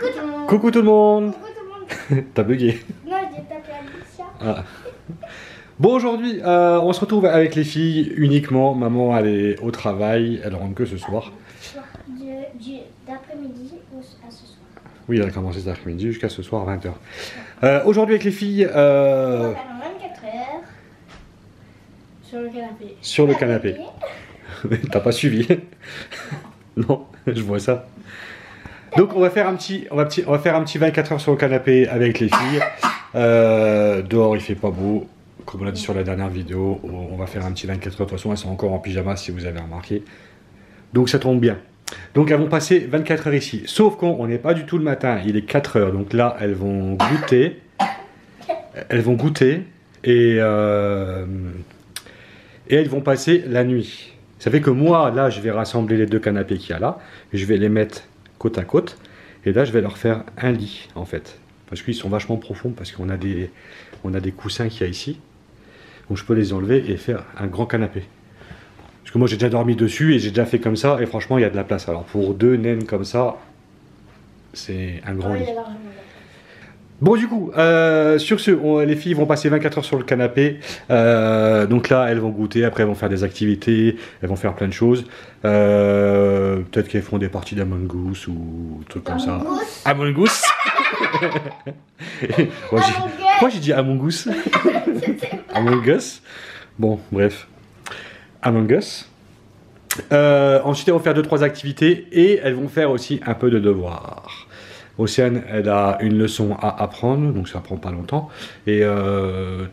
Coucou tout le monde. Coucou tout le monde. T'as bugué. Non, j'ai tapé Alicia. Ah. Bon, aujourd'hui, on se retrouve avec les filles uniquement. Maman, elle est au travail, elle rentre que ce soir. D'après-midi à ce soir. Oui, elle a commencé cet après-midi jusqu'à ce soir à 20h. Aujourd'hui, avec les filles, On va faire 24 heures sur le canapé. Sur le canapé. T'as pas suivi? Non, je vois ça. Donc on va faire un petit 24 heures sur le canapé avec les filles. Dehors il fait pas beau, comme on l'a dit sur la dernière vidéo. On va faire un petit 24 heures. De toute façon elles sont encore en pyjama si vous avez remarqué. Donc ça tombe bien. Donc elles vont passer 24 heures ici. Sauf qu'on n'est pas du tout le matin, il est 4 heures. Donc là elles vont goûter. Elles vont goûter et elles vont passer la nuit. Ça fait que moi là je vais rassembler les deux canapés qu'il y a là. Je vais les mettre côte à côte, et là je vais leur faire un lit en fait, parce qu'ils sont vachement profonds, parce qu'on a des coussins qu'il y a ici, donc je peux les enlever et faire un grand canapé, parce que moi j'ai déjà dormi dessus et j'ai déjà fait comme ça, et franchement il y a de la place. Alors pour deux naines comme ça, c'est un grand lit. Bon du coup, sur ce, les filles vont passer 24 heures sur le canapé, donc là elles vont goûter, après elles vont faire des activités, elles vont faire plein de choses, peut-être qu'elles font des parties d'Among Us ou trucs comme ça. Among Us. Pourquoi j'ai dit Among Us? Among Us. Bon bref, Among Us. Ensuite elles vont faire 2-3 activités et elles vont faire aussi un peu de devoirs. Océane, elle a une leçon à apprendre, donc ça prend pas longtemps. Et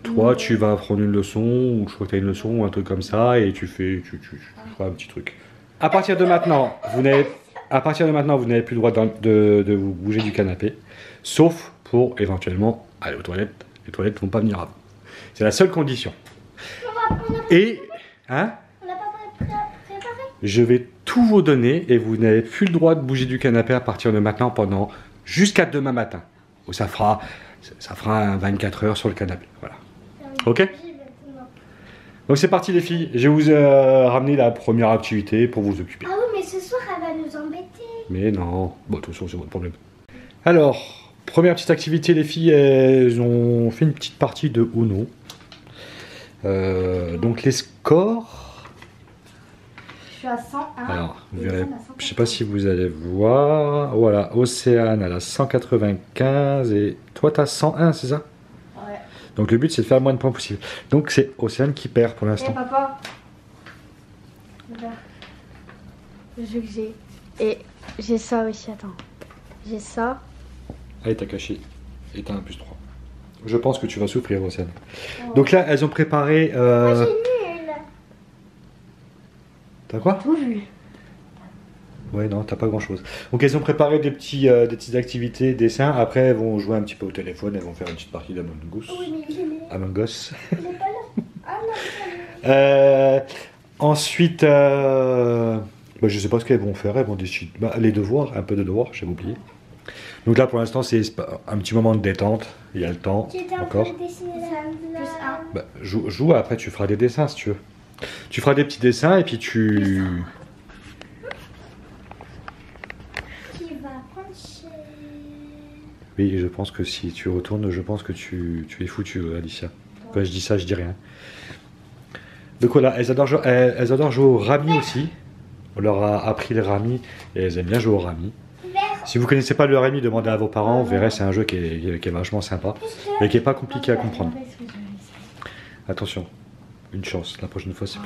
toi, tu vas apprendre une leçon, ou je crois que tu as une leçon, ou un truc comme ça, et tu feras un petit truc. À partir de maintenant, vous n'avez plus le droit de vous bouger du canapé, sauf pour éventuellement aller aux toilettes. Les toilettes ne vont pas venir à vous. C'est la seule condition. Et, hein? Je vais tout vous donner, et vous n'avez plus le droit de bouger du canapé à partir de maintenant pendant jusqu'à demain matin. Ça fera un 24 heures sur le canapé. Voilà. Ok? Donc c'est parti les filles. Je vais vous ramener la première activité pour vous occuper. Ah oui, mais ce soir elle va nous embêter. Mais non. Bon, de toute façon c'est votre problème. Alors, première petite activité, les filles, elles ont fait une petite partie de Uno. Donc les scores... Je suis à 101. Alors, vous verrez, je sais pas si vous allez voir. Voilà, Océane, elle a 195 et toi, tu as 101, c'est ça? Ouais. Donc, le but, c'est de faire le moins de points possible. Donc, c'est Océane qui perd pour l'instant. Et papa, regarde le jeu que j'ai. Et j'ai ça aussi, attends. J'ai ça. Allez, t'as caché. Et t'as un +3. Je pense que tu vas souffrir, Océane. Ouais. Donc là, elles ont préparé... Moi, j'ai nul. T'as quoi? Tout vu. Ouais, non, t'as pas grand chose. Donc elles ont préparé des petites activités, dessins. Après, elles vont jouer un petit peu au téléphone. Elles vont faire une petite partie d'Among Us. Oui, mais il est... Among Us. Il est pas là. Ah non, ensuite, je sais pas ce qu'elles vont faire. Elles vont décider. Les devoirs, un peu de devoirs, j'avais oublié. Donc là, pour l'instant, c'est un petit moment de détente. Il y a le temps encore. Joue, après tu feras des dessins si tu veux. Tu feras des petits dessins et puis tu... Qui va prendre chez... Oui, je pense que si tu retournes, je pense que tu es foutu, Alicia. Quand je dis ça, je dis rien. Donc voilà, elles adorent jouer au rami aussi. On leur a appris le rami et elles aiment bien jouer au rami. Si vous ne connaissez pas le rami, demandez à vos parents. Vous verrez, c'est un jeu qui est vachement sympa et qui n'est pas compliqué à comprendre. Attention. Une chance, la prochaine fois c'est +2.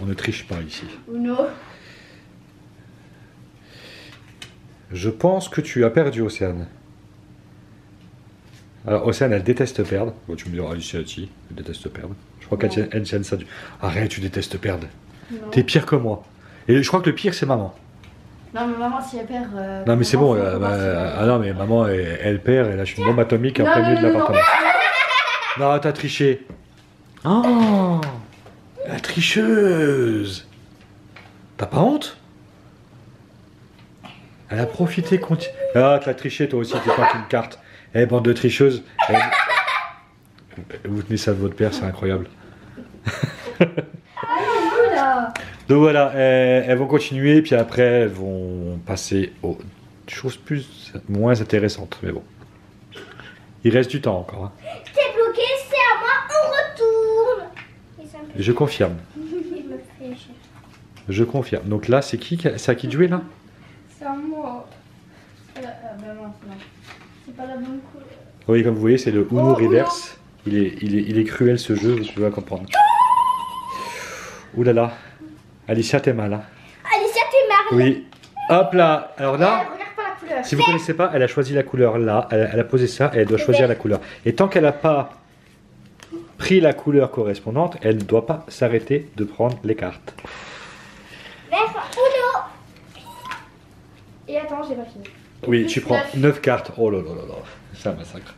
On ne triche pas ici. Uno. Je pense que tu as perdu, Océane. Alors Océane, elle déteste perdre. Bon, tu me diras, Alicia aussi, elle déteste perdre. Je crois qu'elle tienne ça du... Arrête, tu détestes perdre. T'es pire que moi. Et je crois que le pire c'est maman. Non mais maman si elle perd... non mais c'est bon, ah non mais maman elle perd, elle lâche une bombe atomique en plein milieu de l'appartement. Non, t'as triché. Oh, la tricheuse! T'as pas honte? Elle a profité contre... Ah, t'as triché toi aussi, t'es pas une carte. Eh, bande de tricheuses. Vous tenez ça de votre père, c'est incroyable. Donc voilà, elles vont continuer, puis après elles vont passer au choses moins intéressantes, mais bon. Il reste du temps encore. Hein. C'est bloqué, c'est à moi, on retourne. Je confirme. Il me fait chier. Je confirme. Donc là, c'est qui? C'est à qui de jouer là? C'est à moi. Ben non, c'est pas la bonne couleur. Oui, comme vous voyez, c'est le Uno Reverse. Il est cruel ce jeu, je dois comprendre. Ouh là là. Alicia, t'es mal. Hein. Alicia, t'es mal. Oui. Hop là. Alors là, Regarde pas la couleur. si vous ne connaissez pas, elle a choisi la couleur là. Elle a posé ça et elle doit choisir la couleur. Et tant qu'elle n'a pas pris la couleur correspondante, elle ne doit pas s'arrêter de prendre les cartes. Vert, Uno. Et attends, j'ai pas fini. Oui, tu prends 9 cartes. Oh là là là là. C'est un massacre.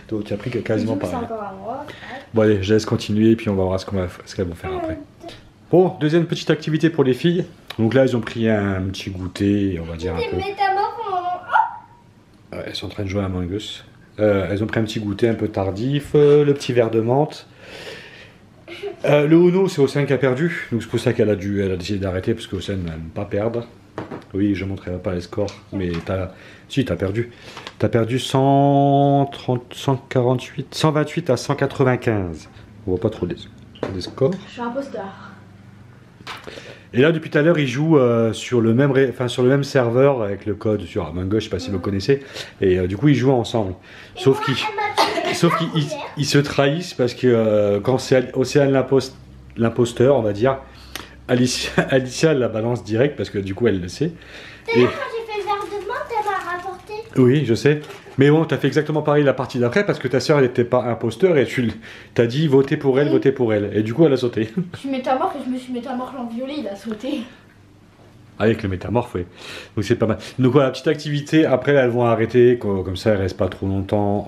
Donc tu as pris quasiment pareil. Encore à moi. Bon allez, je laisse continuer et puis on va voir ce qu'elles vont faire après. Bon, deuxième petite activité pour les filles. Donc là, elles ont pris un petit goûter, on va dire un peu. Elles sont en train de jouer à Among Us. Elles ont pris un petit goûter un peu tardif, le petit verre de menthe. Le Uno, c'est Océane qui a perdu. Donc c'est pour ça qu'elle a décidé d'arrêter parce qu'Océane n'aime pas perdre. Oui, je ne montrerai pas les scores, mais si, t'as perdu. T'as perdu 128 à 195. On voit pas trop les scores. Je suis imposteur. Et là, depuis tout à l'heure, ils jouent sur le même serveur avec le code sur Among Us, je sais pas si vous connaissez. Et du coup, ils jouent ensemble. Sauf qu'ils se trahissent parce que quand c'est Océane l'imposteur, on va dire, Alicia la balance direct parce que du coup, elle le sait. D'ailleurs, quand j'ai fait le verre de menthe, elle m'a rapporté. Oui, je sais. Mais bon, t'as fait exactement pareil la partie d'après parce que ta soeur elle n'était pas imposteur et tu t'as dit votez pour elle, votez pour elle. Et du coup, elle a sauté. Je suis métamorphe et je me suis métamorphe en violet, il a sauté. Avec le métamorphe, oui. Donc c'est pas mal. Donc voilà, petite activité. Après, elles vont arrêter. Comme ça, elles restent pas trop longtemps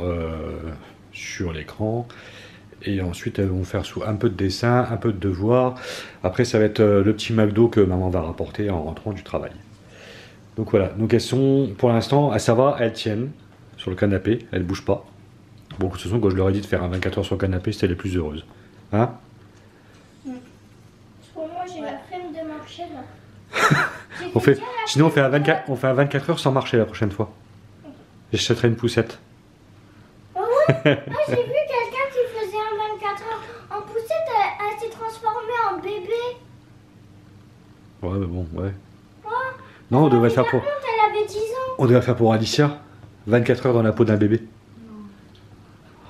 sur l'écran. Et ensuite, elles vont faire un peu de dessin, un peu de devoirs. Après, ça va être le petit McDo que maman va rapporter en rentrant du travail. Donc voilà. Donc elles sont, pour l'instant, ça va, elles tiennent sur le canapé. Elles bougent pas. Bon, de toute façon, quand je leur ai dit de faire un 24 heures sur le canapé, c'était les plus heureuses. Hein? Pour moi, j'ai la flemme de marcher là. Sinon, on fait un 24 heures sans marcher la prochaine fois. J'achèterai une poussette. Oh ouais. Moi, j'ai vu quelqu'un qui faisait un 24 heures en poussette, elle s'est transformée en bébé. Ouais, mais bon, ouais. Oh, Non, on devrait faire pour. Elle avait 10 ans. On devrait faire pour Alicia. 24 heures dans la peau d'un bébé.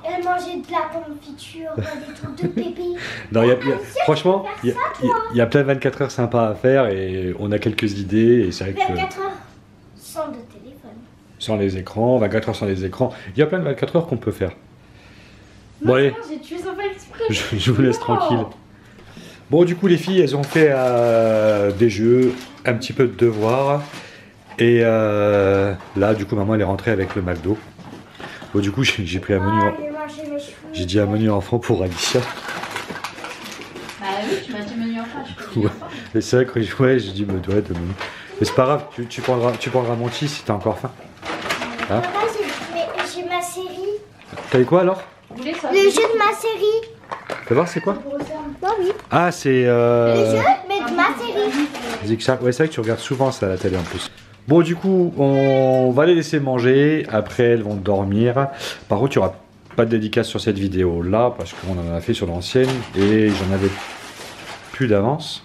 Elle mangeait de la confiture, des trucs de bébé. Non, franchement, il y a plein de 24 heures sympas à faire et on a quelques idées. Et c'est vrai 24 heures sans de téléphone. Sans les écrans, 24 heures sans les écrans. Il y a plein de 24 heures qu'on peut faire. Bon, allez. J'ai tué sans faire exprès. Je vous laisse tranquille. Bon, du coup, les filles, elles ont fait des jeux, un petit peu de devoirs. Et là, du coup, maman, elle est rentrée avec le McDo. Bon, du coup, j'ai pris un menu. J'ai dit un menu enfant pour Alicia. Bah oui, tu m'as dit menu enfant, je peux Ouais. Et c'est vrai que j'ai dit, mais ouais, de menu. Mais c'est pas grave, tu prendras mon cheese si t'as encore faim. Hein? J'ai ma série. T'as eu quoi alors? Le jeu de ma série. Fais voir, c'est quoi? Bah oui. Ah, c'est. Le jeu, mais de ma série. Zigzag. Ouais, c'est vrai que tu regardes souvent ça à la télé en plus. Bon, du coup, on va les laisser manger. Après, elles vont dormir. Par contre, il n'y aura pas de dédicace sur cette vidéo là parce qu'on en a fait sur l'ancienne et j'en avais plus d'avance.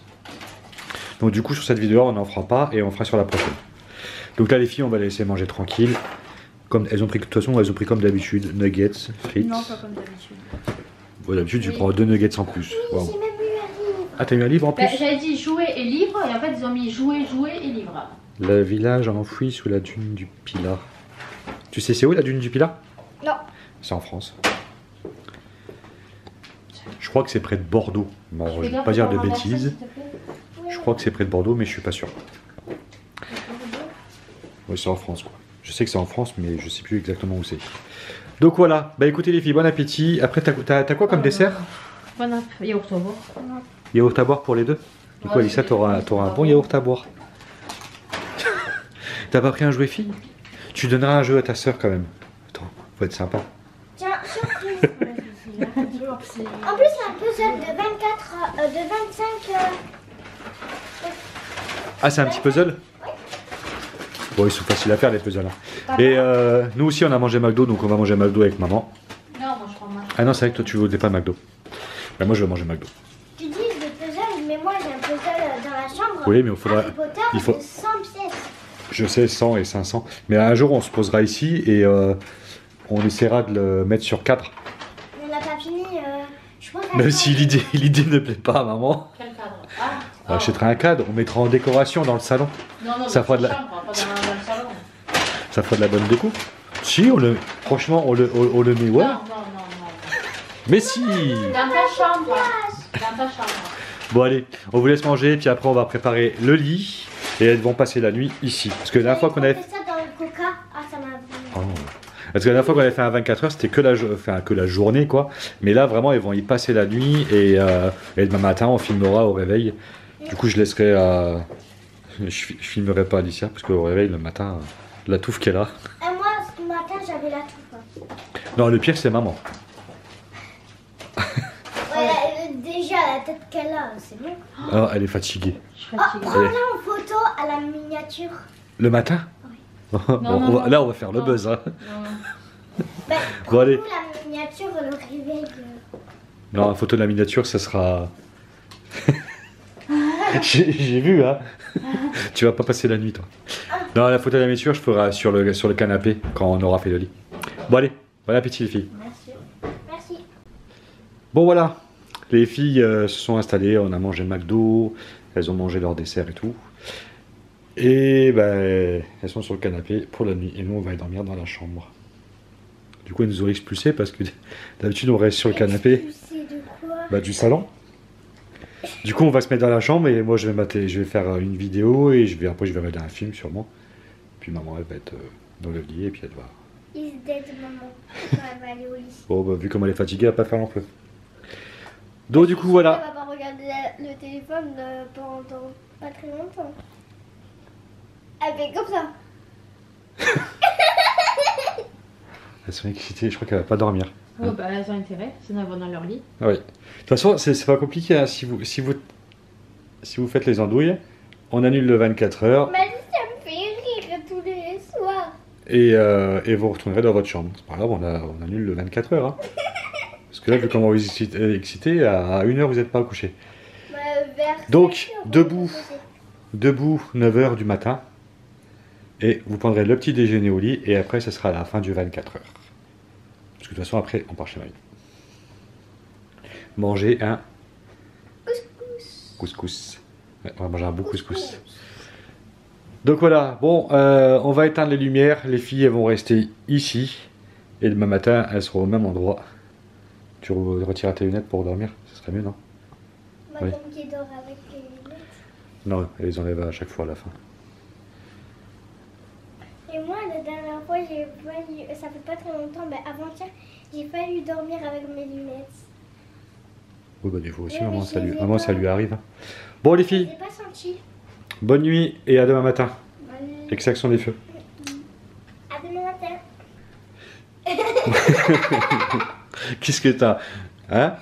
Donc, du coup, sur cette vidéo, on n'en fera pas et on fera sur la prochaine. Donc là, les filles, on va les laisser manger tranquille. Comme elles ont pris, de toute façon, elles ont pris comme d'habitude nuggets, frites. Non, pas comme d'habitude. Bon, d'habitude, tu prends 2 nuggets en plus. Wow. J'ai même eu un livre. Ah, t'as eu un livre en plus? J'avais dit jouer et livre, et en fait ils ont mis jouer, jouer et livre. Le village enfoui sous la dune du Pilat. Tu sais c'est où la dune du Pilat? Non. C'est en France. Je crois que c'est près de Bordeaux. Bon, je ne vais pas dire de bêtises. Je crois que c'est près de Bordeaux, mais je suis pas sûr. Oui, c'est en France, quoi. Je sais que c'est en France, mais je sais plus exactement où c'est. Donc voilà. Bah écoutez les filles, bon appétit. Après, t'as quoi comme dessert? Bon app, yaourt au bois. Yaourt à boire pour les deux? Du coup, Alicia, t'auras un bon yaourt à boire. T'as pas pris un jouet fille? Tu donneras un jeu à ta soeur quand même. Attends, faut être sympa. Tiens, surprise. En plus, c'est un puzzle de 24, de 25. Ah, c'est un petit puzzle? Bon, ils sont faciles à faire les puzzles. Hein. Et nous aussi, on a mangé McDo, donc on va manger McDo avec maman. Non, moi je prends Ah non, c'est vrai que toi, tu voulais pas McDo. Ben, moi, je vais manger McDo. Tu dis des puzzles, mais moi j'ai un puzzle dans la chambre. Oui, mais il faudra... Harry Potter il faut... de 100 pièces. Je sais, 100 et 500. Mais un jour, on se posera ici et on essaiera de le mettre sur 4. On n'a pas fini. Je pense Même si l'idée ne plaît pas à maman. Quel cadre? On achètera un cadre, on mettra en décoration dans le salon. Non, ça fera de la... chambre, pas dans le salon. Ça fera de la bonne déco. Si, franchement, on le met, ouais. Non. Mais si. Dans ta chambre. Dans ta chambre. Bon, allez, on vous laisse manger, puis après, on va préparer le lit. Et elles vont passer la nuit ici. Parce que la dernière fois qu'on avait fait ça dans le coca. Ah, ça m'a. Oh. Parce que la dernière fois qu'on avait fait un 24 heures, c'était que la journée, quoi. Mais là, vraiment, ils vont y passer la nuit. Et demain matin, on filmera au réveil. Du coup, je laisserai je filmerai pas Alicia, parce qu'au réveil, le matin, la touffe qu'elle a. Et moi, ce matin, j'avais la touffe. Non, le pire, c'est maman. Ouais, déjà, la tête qu'elle a, c'est bon. Oh, elle est fatiguée. Je suis Oh, fatiguée. prends-la en photo à la miniature. Le matin? Oui. Non. Là, on va faire le Non. buzz. Hein. Ben, Bon, allez. prends-nous la miniature, le réveil. Non, la photo de la miniature, ça sera... J'ai vu, hein. Tu vas pas passer la nuit, toi. Non, la photo de la miniature, je ferai sur le canapé quand on aura fait le lit. Bon, allez, bon appétit, les filles. Merci. Bon, voilà. Les filles se sont installées, on a mangé McDo, elles ont mangé leur dessert et tout. Et ben, elles sont sur le canapé pour la nuit. Et nous, on va dormir dans la chambre. Du coup, elles nous ont expulsés parce que d'habitude, on reste sur le canapé. Expulsé de quoi? Bah, du salon. Du coup, on va se mettre dans la chambre et moi, je vais faire une vidéo et après, je vais regarder un film sûrement. Puis maman, elle va être dans le lit et puis elle va... Is dead, maman. Quand elle va aller au lit. Bon, bah, vu comme elle est fatiguée, elle va pas faire long feu. Donc, du coup, voilà. Elle va pas regarder le téléphone pendant pas très longtemps. Elle fait comme ça. Elles sont excitées, je crois qu'elle va pas dormir. Oh, bah, elles ont intérêt, sinon elles vont dans leur lit. Ah oui. De toute façon, c'est pas compliqué. Hein. Si vous faites les andouilles, on annule le 24 heures Mais ça me fait rire tous les soirs. et vous retournerez dans votre chambre. C'est pas grave, on annule le 24 heures. Hein. Parce que là, vu comment vous êtes excité, à 1 heure, vous n'êtes pas couché. Vers Donc, 7 heures, debout. on peut poser. Debout, 9 heures du matin. Et vous prendrez le petit déjeuner au lit. Et après, ce sera la fin du 24 heures. Parce que de toute façon, après, on part chez mamie. Manger un couscous. Ouais, on va manger un beau couscous. Donc voilà, bon, on va éteindre les lumières. Les filles, elles vont rester ici. Et demain matin, elles seront au même endroit. Tu retireras tes lunettes pour dormir, ce serait mieux, non? Madame Oui. qui dort avec les lunettes. Non, elle les enlève à chaque fois à la fin. Et moi, la dernière fois, j'ai failli, ça fait pas très longtemps, mais avant-hier, j'ai failli dormir avec mes lunettes. Oui, bah des fois aussi, Oui, maman, mais je les ai maman, ça pas. lui arrive. Hein. Bon, les Je filles, l'ai pas senti. bonne nuit et à demain matin. Bonne nuit. Extraction des feux. À demain matin. Qu'est-ce que t'as? Hein?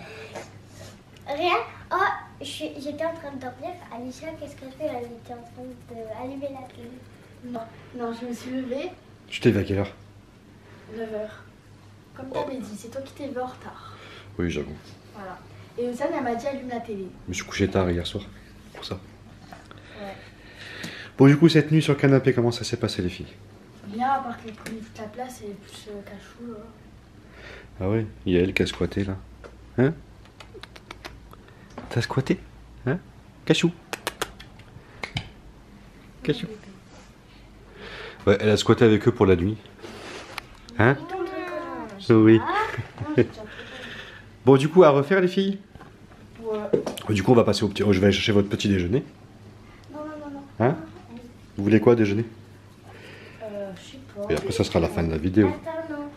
Rien. Oh, j'étais en train de dormir. Alicia, qu'est-ce qu'elle fait? Elle était en train d'allumer la télé. Non, je me suis levée Tu t'es levé à quelle heure? 9h. Comme t'avais dit, c'est toi qui t'es levé en retard. Oui, j'avoue. Voilà. Et Oussane, elle m'a dit allume la télé. Je me suis couché tard hier soir. Pour ça. Ouais. Bon, du coup, cette nuit sur le canapé, comment ça s'est passé, les filles? Bien, à part qu'elle prenait toute la place et plus cachou. Ah ouais, il y a elle qui a squatté là. Hein? T'as squatté? Hein? Cachou. Cachou. Ouais, elle a squatté avec eux pour la nuit. Hein? Oui. Bon, du coup, à refaire, les filles? Ouais. Du coup, on va passer au petit... je vais aller chercher votre petit déjeuner. Non. Hein? Vous voulez quoi, déjeuner? Je sais pas. Et après, ça sera la fin de la vidéo. Attends, non.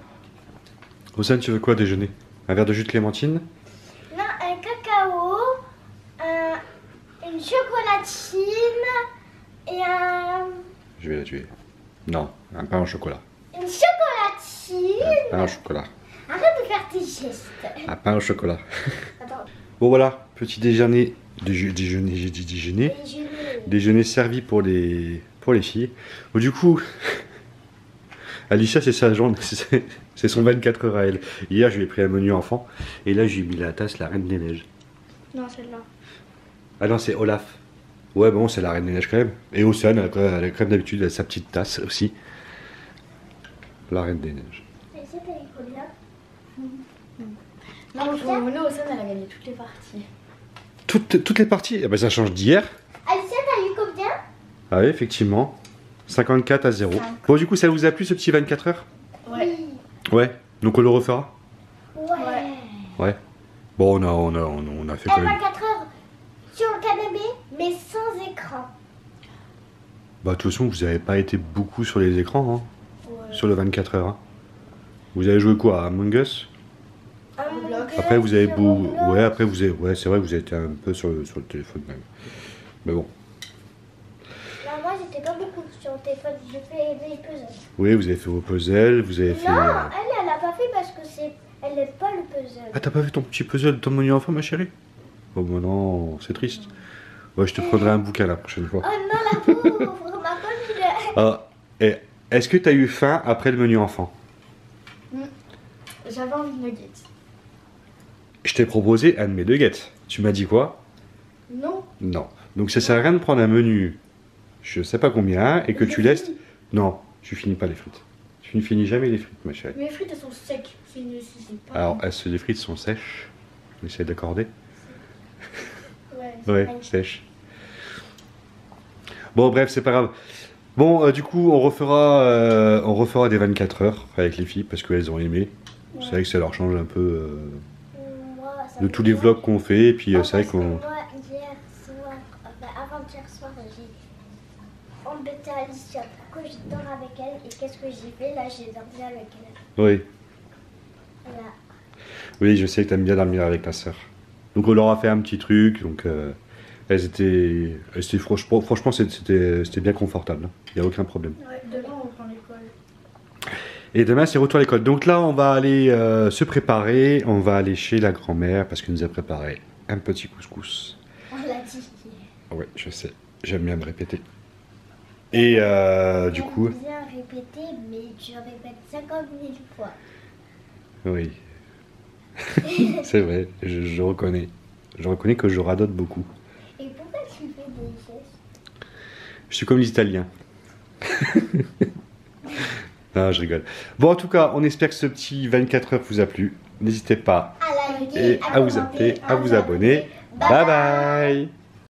Oussane, tu veux quoi, déjeuner? Un verre de jus de clémentine? Non, un cacao, une chocolatine et Je vais la tuer. Non, un pain au chocolat. une chocolatine. Un pain au chocolat. Arrête de faire tes gestes. Un pain au chocolat. Attends. Bon, voilà, petit déjeuner. Déjeuner, j'ai dit déjeuner. Déjeuner. Déjeuner servi pour les pour les filles. Bon, du coup, Alicia, c'est sa journée, c'est son 24 heures à elle. Hier, je lui ai pris un menu enfant, et là, j'ai mis la tasse La Reine des Neiges. Non, celle-là. Ah non, c'est Olaf. Ouais, bon, c'est La Reine des Neiges quand même. Et Océane, elle a quand même d'habitude, elle a sa petite tasse aussi. La Reine des Neiges. Et c'est t'as eu combien? Non, Pour nous, Océane, elle a gagné toutes les parties. Toutes les parties, eh ben, ça change d'hier. Alicia, t'as eu combien? Ah oui, effectivement. 54 à 0. Bon, du coup, ça vous a plu ce petit 24 heures? Ouais. Ouais. Donc on le refera? Ouais. Ouais. Bon, on a fait quand Elle même. 24 heures sur le canapé, mais sans écran. Bah, de toute façon, vous n'avez pas été beaucoup sur les écrans, hein, Ouais. sur le 24 heures. Hein. Vous avez joué quoi, à Among Us? Après, vous avez beau. Ouais, après, vous avez. Ouais, c'est vrai, vous avez été un peu sur le téléphone même. Mais bon. Là, moi, j'étais pas beaucoup sur le téléphone. J'ai fait des puzzles. Oui, vous avez fait vos puzzles, vous avez fait. Non, elle a pas fait parce que elle n'aime pas le puzzle. Ah, t'as pas fait ton petit puzzle de ton menu enfant, ma chérie? Oh, bah non, c'est triste. Ouais, je te prendrai un bouquin la prochaine fois. Oh non, la pauvre, ma copine. Ah, et est-ce que t'as eu faim après le menu enfant? J'avais envie de nuggets. Je t'ai proposé un de mes nuggets. Tu m'as dit quoi? Non. Non. Donc ça sert à rien de prendre un menu, je sais pas combien, et que tu laisses. Non, tu finis pas les frites. Tu ne finis jamais les frites, ma chérie. Mes frites, elles sont secs. C'est pas... Alors, les frites sont sèches. On essaie d'accorder. Ouais, Ouais, sèches. Bon, bref, c'est pas grave. Bon, du coup, on refera des 24 heures avec les filles parce qu'elles ont aimé. Ouais. C'est vrai que ça leur change un peu Moi, ça de me tous les fait- vlogs qu'on fait. Et puis, Non, c'est vrai parce que qu'on. moi, hier soir, avant-hier soir, j'ai embêté Alicia pour que je dors avec elle. Et qu'est-ce que j'ai fait? Là, j'ai dormi avec elle. Oui. Voilà. Oui, je sais que t'aimes bien dormir avec ta sœur. Donc, on leur a fait un petit truc. Donc, franchement, c'était bien confortable. Il n'y a aucun problème. Ouais, demain, on prend l'école. Et demain, c'est retour à l'école. Donc là, on va aller se préparer. On va aller chez la grand-mère parce qu'elle nous a préparé un petit couscous. On l'a dit hier. Ouais, je sais. J'aime bien me répéter. Et du J'aime coup, bien répéter, mais tu répètes 50 000 fois. oui. C'est vrai, je reconnais. Je reconnais que je radote beaucoup. Et pourquoi tu fais des gestes? Je suis comme les Italiens. Non, je rigole. Bon, en tout cas, on espère que ce petit 24 heures vous a plu. N'hésitez pas À liker, à vous abonner. Bye bye.